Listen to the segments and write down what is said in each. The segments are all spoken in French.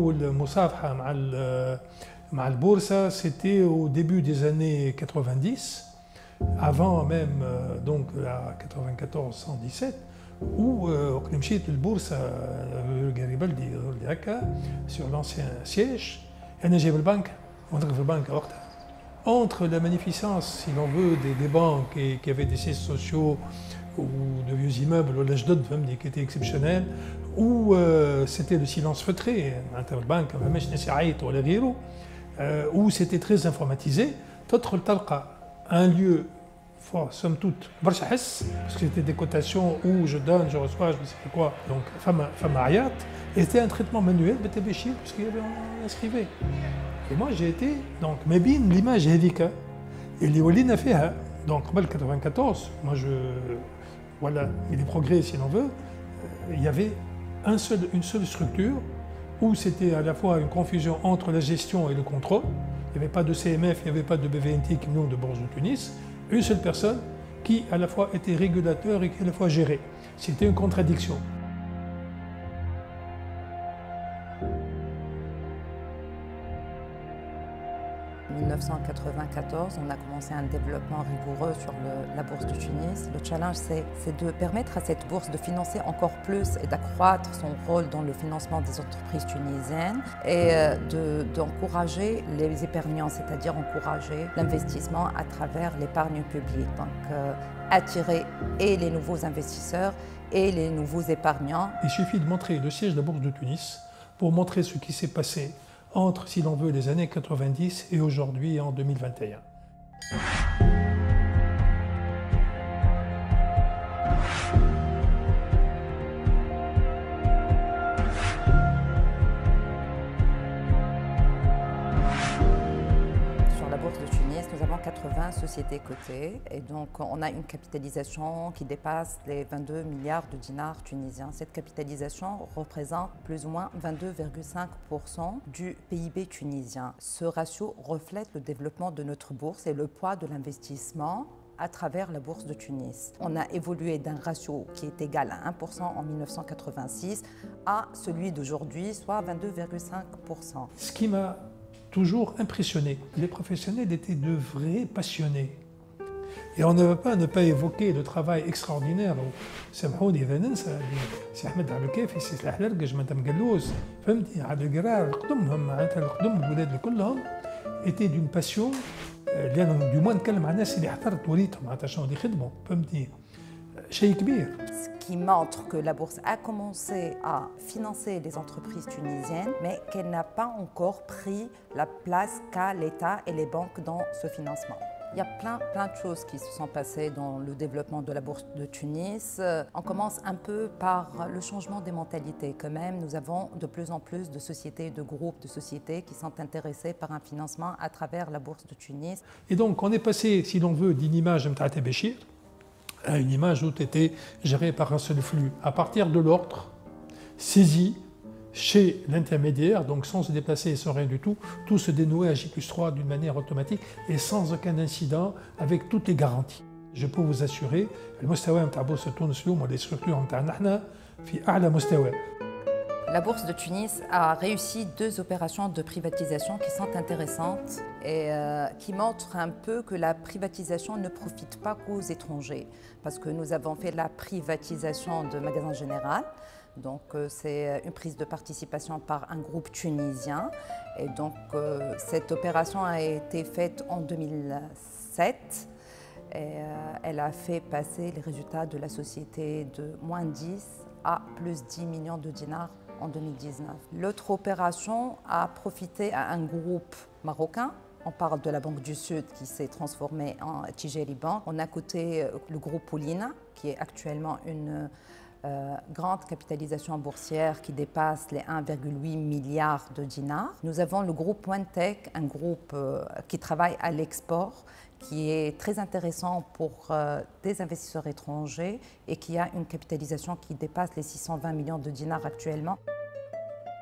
أول مصافحة مع البورصة, c'était au début des années 90, avant même donc la 94-117, où وقت مشيت للبورصة قريبلدي هكا sur l'ancien siège, أنا جاي بالبنك ونضرب في البنك وقتها. Entre la magnificence, si l'on veut, des banques qui avaient des sièges sociaux ou de vieux immeubles, ou l'âge qui étaient exceptionnels, où c'était le silence feutré, où c'était très informatisé, تدخل تلقى un lieu, somme toute, parce que c'était des cotations où je donne, je reçois, je ne sais pas quoi, donc femme Ayat, et c'était un traitement manuel, puisqu'il y avait on inscrivait. Et moi j'ai été, donc, mais bien l'image هذيك اللي ولينا فيها, donc قبل 94, moi voilà, il y a des progrès si l'on veut, il y avait une seule structure où c'était à la fois une confusion entre la gestion et le contrôle. Il n'y avait pas de CMF, il n'y avait pas de BVNT qui nous de Bourse de Tunis. Une seule personne qui à la fois était régulateur et qui à la fois gérait. C'était une contradiction. En 1994, on a commencé un développement rigoureux sur la bourse de Tunis. Le challenge, c'est de permettre à cette bourse de financer encore plus et d'accroître son rôle dans le financement des entreprises tunisiennes et d'encourager les épargnants, c'est-à-dire encourager l'investissement à travers l'épargne publique. Donc, attirer et les nouveaux investisseurs et les nouveaux épargnants. Il suffit de montrer le siège de la bourse de Tunis pour montrer ce qui s'est passé entre, si l'on veut, les années 90 et aujourd'hui en 2021. Sur la bourse de Tunis, nous avons 80 sociétés cotées et donc on a une capitalisation qui dépasse les 22 milliards de dinars tunisiens. Cette capitalisation représente plus ou moins 22,5% du PIB tunisien. Ce ratio reflète le développement de notre bourse et le poids de l'investissement à travers la bourse de Tunis. On a évolué d'un ratio qui est égal à 1% en 1986 à celui d'aujourd'hui, soit 22,5%. Ce qui m'a toujours impressionné, les professionnels étaient de vrais passionnés. Et on ne va pas ne pas évoquer le travail extraordinaire. سامحوني إذا ننسى سي أحمد عبد الكافي سي سلاح لرقج مدام قلوس فهمتني عبد القرار قدمهم معناتها القدم الولاد كلهم étaient d'une passion لأن دو موان نتكلم مع الناس اللي حضرت وريتهم معناتها شنو اللي يخدموا فهمتني شيء كبير. Qui montre que la bourse a commencé à financer les entreprises tunisiennes, mais qu'elle n'a pas encore pris la place qu'a l'État et les banques dans ce financement. Il y a plein de choses qui se sont passées dans le développement de la bourse de Tunis. On commence un peu par le changement des mentalités. Quand même, nous avons de plus en plus de sociétés, de groupes de sociétés qui sont intéressés par un financement à travers la bourse de Tunis. Et donc, on est passé, si l'on veut, d'une image de Béchir à une image où était gérée par un seul flux, à partir de l'ordre saisi chez l'intermédiaire, donc sans se déplacer et sans rien du tout se dénouait à J+3 d'une manière automatique et sans aucun incident, avec toutes les garanties. Je peux vous assurer, المستوى نتاع بورصة تونس اليوم ولا structure نتاعنا احنا في أعلى مستوى. La bourse de Tunis a réussi 2 opérations de privatisation qui sont intéressantes et qui montrent un peu que la privatisation ne profite pas qu'aux étrangers. Parce que nous avons fait la privatisation de Magasin Général, donc c'est une prise de participation par un groupe tunisien. Et donc cette opération a été faite en 2007 et elle a fait passer les résultats de la société de moins 10 à plus 10 millions de dinars en 2019. L'autre opération a profité à un groupe marocain. On parle de la Banque du Sud qui s'est transformée en Tijeri Bank. On a coté le groupe Poulina, qui est actuellement une grande capitalisation boursière qui dépasse les 1,8 milliard de dinars. Nous avons le groupe OneTech, un groupe qui travaille à l'export, qui est très intéressant pour des investisseurs étrangers et qui a une capitalisation qui dépasse les 620 millions de dinars actuellement.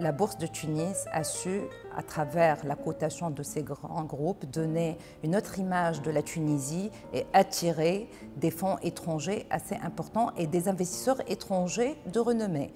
La bourse de Tunis a su, à travers la cotation de ces grands groupes, donner une autre image de la Tunisie et attirer des fonds étrangers assez importants et des investisseurs étrangers de renommée.